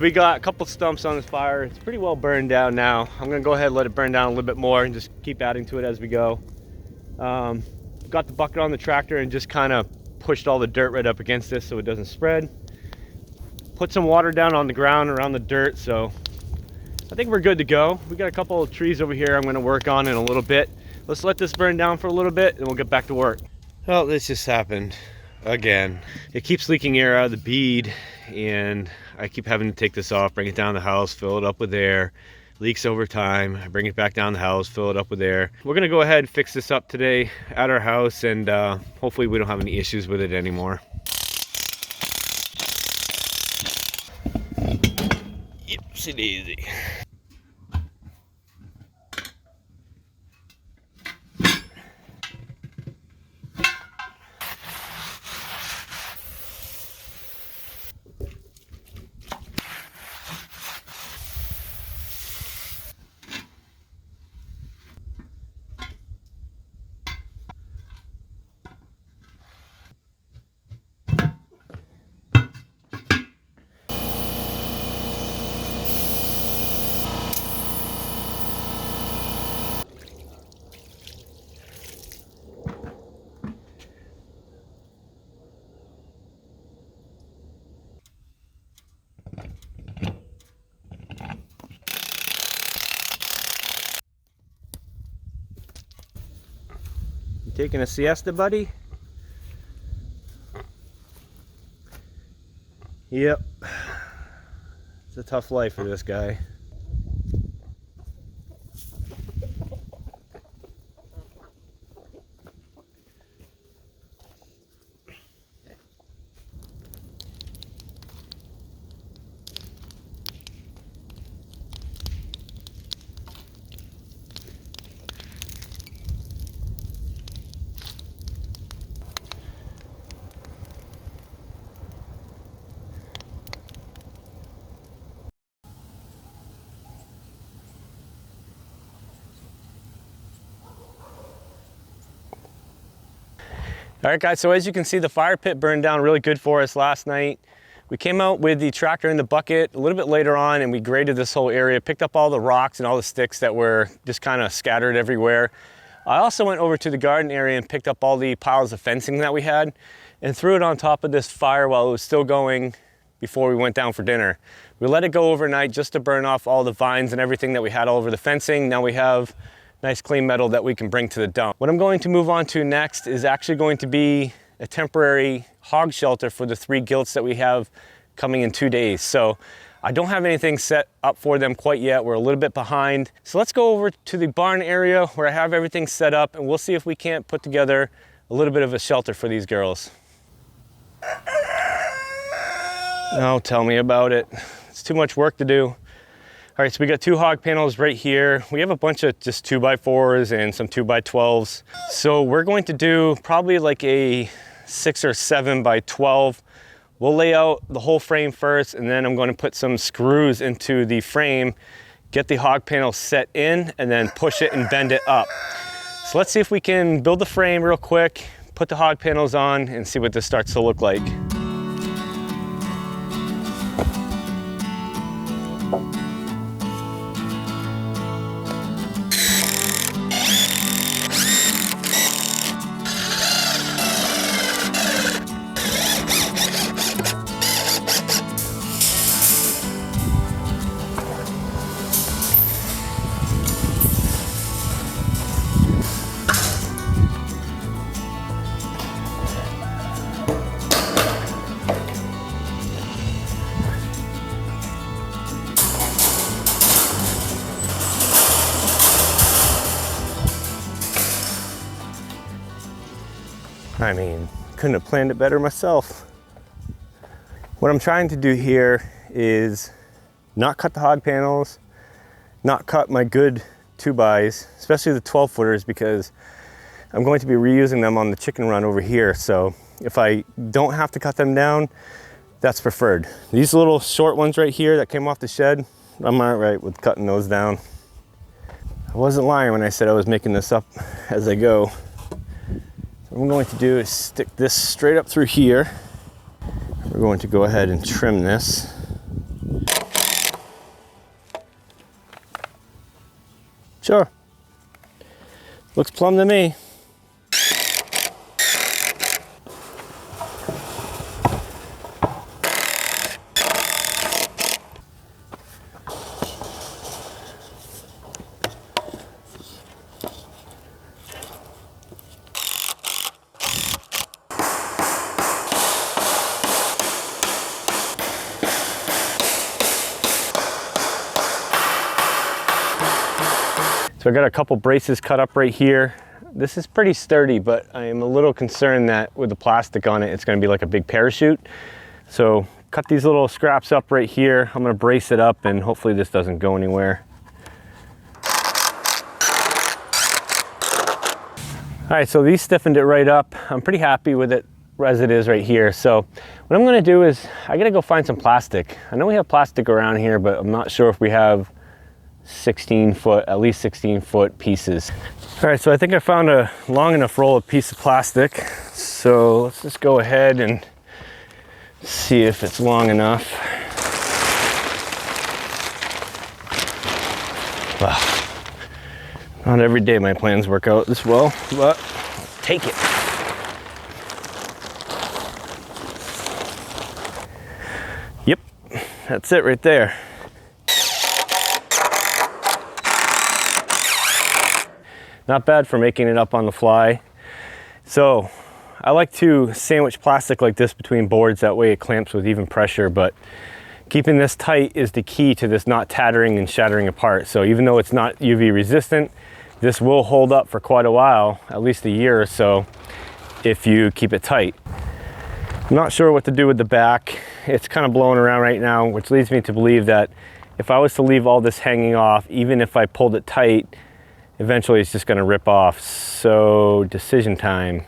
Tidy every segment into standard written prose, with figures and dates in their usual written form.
So we got a couple stumps on this fire. It's pretty well burned down now. I'm gonna go ahead and let it burn down a little bit more and just keep adding to it as we go. Got the bucket on the tractor and just kind of pushed all the dirt right up against this so it doesn't spread. Put some water down on the ground around the dirt, so I think we're good to go. We got a couple of trees over here I'm gonna work on in a little bit. Let's let this burn down for a little bit and we'll get back to work. Well, this just happened again. It keeps leaking air out of the bead and I keep having to take this off, bring it down the house, fill it up with air. Leaks over time. I bring it back down the house, fill it up with air. We're gonna go ahead and fix this up today at our house, and hopefully we don't have any issues with it anymore. Oopsie daisy. Taking a siesta, buddy? Yep. It's a tough life for this guy. All right guys, so as you can see, the fire pit burned down really good for us last night. We came out with the tractor in the bucket a little bit later on and we graded this whole area, picked up all the rocks and all the sticks that were just kind of scattered everywhere. I also went over to the garden area and picked up all the piles of fencing that we had and threw it on top of this fire while it was still going before we went down for dinner. We let it go overnight just to burn off all the vines and everything that we had all over the fencing. Now we have nice clean metal that we can bring to the dump. What I'm going to move on to next is actually going to be a temporary hog shelter for the 3 gilts that we have coming in 2 days. So I don't have anything set up for them quite yet. We're a little bit behind. So let's go over to the barn area where I have everything set up and we'll see if we can't put together a little bit of a shelter for these girls. Oh, tell me about it. It's too much work to do. All right, so we got 2 hog panels right here. We have a bunch of just 2x4s and some 2x12s. So we're going to do probably like a 6 or 7x12. We'll lay out the whole frame first, and then I'm going to put some screws into the frame, get the hog panel set in, and then push it and bend it up. So let's see if we can build the frame real quick, put the hog panels on, and see what this starts to look like. I mean, couldn't have planned it better myself. What I'm trying to do here is not cut the hog panels, not cut my good 2x, especially the 12 footers, because I'm going to be reusing them on the chicken run over here. So if I don't have to cut them down, that's preferred. These little short ones right here that came off the shed, I'm all right with cutting those down. I wasn't lying when I said I was making this up as I go. What I'm going to do is stick this straight up through here. We're going to go ahead and trim this. Sure. Looks plumb to me. So I got a couple braces cut up right here. This is pretty sturdy, but I am a little concerned that with the plastic on it, it's gonna be like a big parachute. So cut these little scraps up right here. I'm gonna brace it up and hopefully this doesn't go anywhere. All right, so these stiffened it right up. I'm pretty happy with it as it is right here. So what I'm gonna do is I gotta go find some plastic. I know we have plastic around here, but I'm not sure if we have 16 foot, at least 16 foot pieces. All right, so I think I found a long enough roll of piece of plastic. So let's just go ahead and see if it's long enough. Wow. Not every day my plans work out this well, but I'll take it. Yep, that's it right there. Not bad for making it up on the fly. So I like to sandwich plastic like this between boards, that way it clamps with even pressure, but keeping this tight is the key to this not tattering and shattering apart. So even though it's not UV resistant, this will hold up for quite a while, at least a year or so, if you keep it tight. I'm not sure what to do with the back. It's kind of blowing around right now, which leads me to believe that if I was to leave all this hanging off, even if I pulled it tight, eventually it's just gonna rip off. So decision time.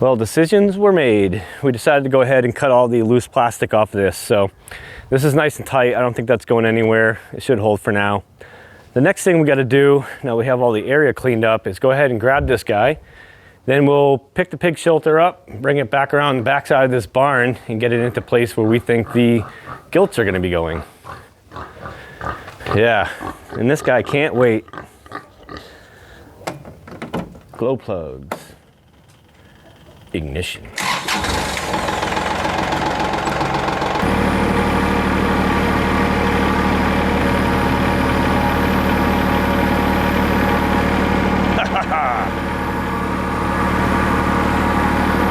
Well, decisions were made. We decided to go ahead and cut all the loose plastic off of this. So this is nice and tight. I don't think that's going anywhere. It should hold for now. The next thing we gotta do, now we have all the area cleaned up, is go ahead and grab this guy. Then we'll pick the pig shelter up, bring it back around the backside of this barn and get it into place where we think the gilts are gonna be going. Yeah, and this guy can't wait. Glow plugs, ignition.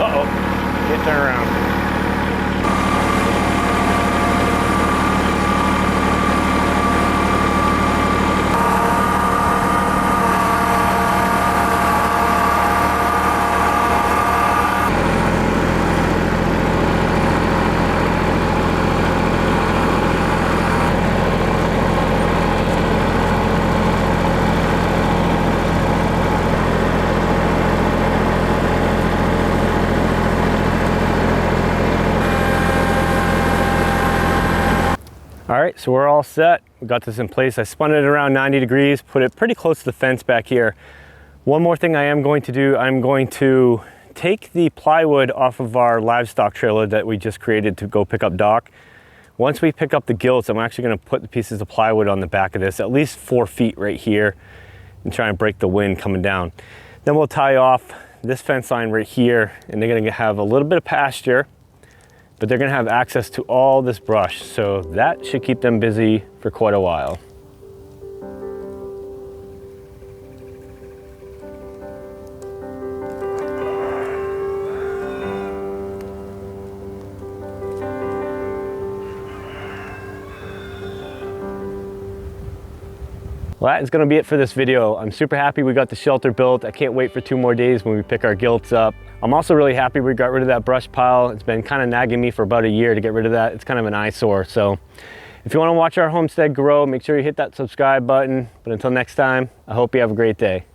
Uh-oh, can't turn around. All right, so we're all set. We got this in place. I spun it around 90 degrees, put it pretty close to the fence back here. One more thing I am going to do, I'm going to take the plywood off of our livestock trailer that we just created to go pick up Doc. Once we pick up the gilts, I'm actually gonna put the pieces of plywood on the back of this, at least 4 feet right here, and try and break the wind coming down. Then we'll tie off this fence line right here, and they're gonna have a little bit of pasture, but they're gonna have access to all this brush. So that should keep them busy for quite a while. Well, that is gonna be it for this video. I'm super happy we got the shelter built. I can't wait for 2 more days when we pick our gilts up. I'm also really happy we got rid of that brush pile. It's been kind of nagging me for about a year to get rid of that. It's kind of an eyesore. So if you wanna watch our homestead grow, make sure you hit that subscribe button. But until next time, I hope you have a great day.